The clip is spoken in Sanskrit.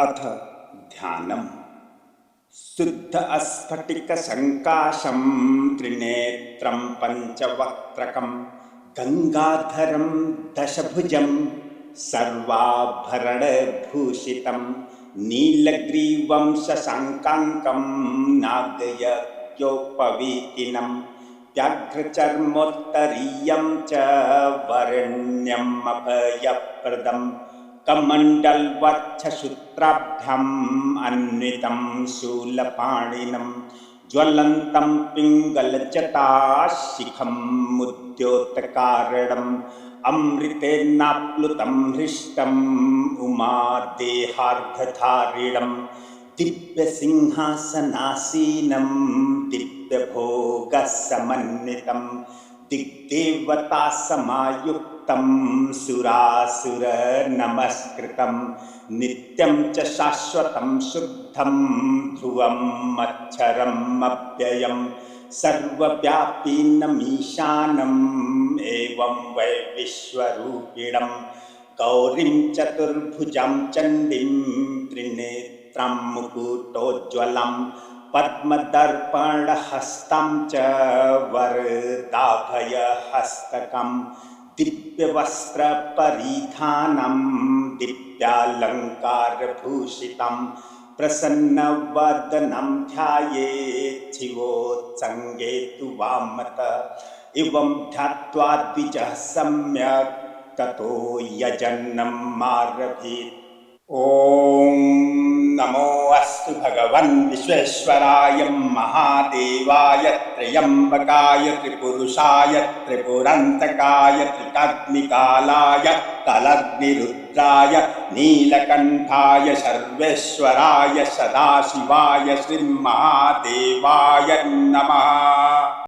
अथ ध्यानम्। शुद्ध स्फटिकसङ्काशं त्रिनेत्रं पञ्चवक्त्रकं गङ्गाधरं दशभुजं सर्वाभरणभूषितं नीलग्रीवं शशाङ्काङ्कं नागयज्ञोपवीतिनं व्याघ्रचर्मोत्तरीयं च वरेण्यम् अभयप्रदम् कमण्डलवक्षसूत्राभ्याम् अन्वितं शूलपाणिनं ज्वलन्तं पिङ्गलजटाशिखम् उद्योतकारणम् अमृतेनाप्लुतं हृष्टम् उमादेहार्धधारिणं दिव्यसिंहासनासीनं दिव्यभोगसमन्वितं दिग्देवतासमायुक्तं सुरासुरनमस्कृतं नित्यं च शाश्वतं शुद्धं ध्रुवम् अक्षरम् अव्ययं सर्वव्यापिनमीशानम् एवं वै विश्वरूपिणं गौरीं चतुर्भुजां चण्डीं त्रिनेत्रां मुकुटोज्ज्वलं पद्मदर्पणहस्तं च वरदाभयहस्तकं दिव्यवस्त्रपरिधानं दिव्यालङ्कारभूषितं प्रसन्नवदनं ध्यायेत् शिवोत्सङ्गे तु वामतः एवं ध्यात्वा द्विजः सम्यक् ततो यजन्नम् आरभेत्। ॐ नमो अस्तु भगवन् विश्वेश्वराय महादेवाय त्र्यम्बकाय त्रिपुरुषाय त्रिपुरन्तकाय त्रिकाग्निकालाय कालाग्निरुद्राय नीलकण्ठाय सर्वेश्वराय सदाशिवाय श्रीमहादेवाय नमः।